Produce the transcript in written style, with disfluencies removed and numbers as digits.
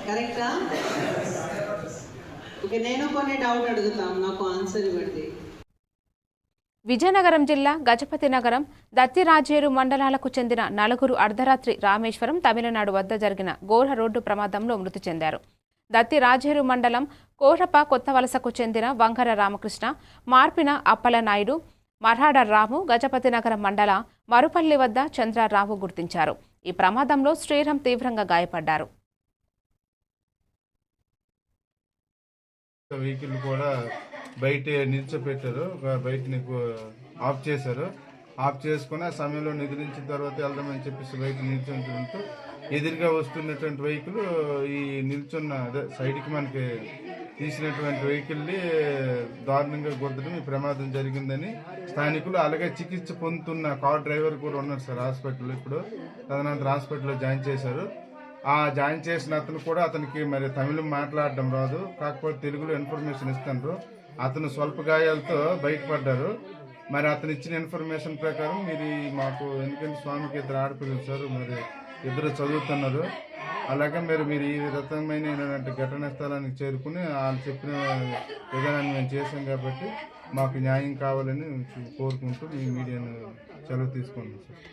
కరెక్టా? ఓకే, నేను కొన్ని డౌట్ అడుగుతాం, నాకు ఆన్సర్ ఇవ్వండి. విజయనగరం జిల్లా గజపతి నగరం, దత్తిరాజేరు మండలాలకు చెందిన నలుగురు అర్ధరాత్రి రామేశ్వరం, తమిళనాడు వద్ద జరిగిన ఘోర రోడ్డు ప్రమాదంలో మృతి చెందారు. దత్తిరాజేరు మండలం కోరప కొత్తవలసకు చెందిన వంగర రామకృష్ణ, మార్పిన అప్పలనాయుడు, మర్హాడ రాము, గజపతి నగరం మండల మరుపల్లి వద్ద చంద్రరావు గుర్తించారు. ఈ ప్రమాదంలో శ్రీరామ్ తీవ్రంగా గాయపడ్డారు. వెహికల్ కూడా బయట నిలిచిపెట్టారు, బయట ఆఫ్ చేశారు. ఆఫ్ చేసుకుని ఆ సమయంలో నిద్రించిన తర్వాత వెళ్దామని చెప్పేసి బయట నిల్చుంటూ ఎదురుగా వస్తున్నటువంటి వెహికల్ ఈ నిల్చున్న సైడ్కి మనకి తీసినటువంటి వెహికల్ని దారుణంగా గుద్దడం ఈ ప్రమాదం జరిగిందని స్థానికులు, అలాగే చికిత్స పొందుతున్న కార్ డ్రైవర్ కూడా ఉన్నారు సార్ హాస్పిటల్లో. ఇప్పుడు తదనంతరం హాస్పిటల్లో జాయిన్ చేశారు. ఆ జాయిన్ చేసిన అతను కూడా, అతనికి మరి తమిళం మాట్లాడడం రాదు, కాకపోతే తెలుగులో ఇన్ఫర్మేషన్ ఇస్తున్నారు. అతను స్వల్ప గాయాలతో బయటపడ్డారు. మరి అతను ఇచ్చిన ఇన్ఫర్మేషన్ ప్రకారం మీరు మాకు, ఎందుకంటే స్వామికి ఇద్దరు ఆడపిల్లలు సార్, మరి ఇద్దరు చదువుతున్నారు. అలాగే మీరు ఈ రకమైన ఘటనా స్థలానికి చేరుకుని వాళ్ళు చెప్పిన విధానాన్ని మేము చేసాం కాబట్టి మాకు న్యాయం కావాలని కోరుకుంటూ ఈ మీడియాను సెలవు తీసుకున్నాం సార్.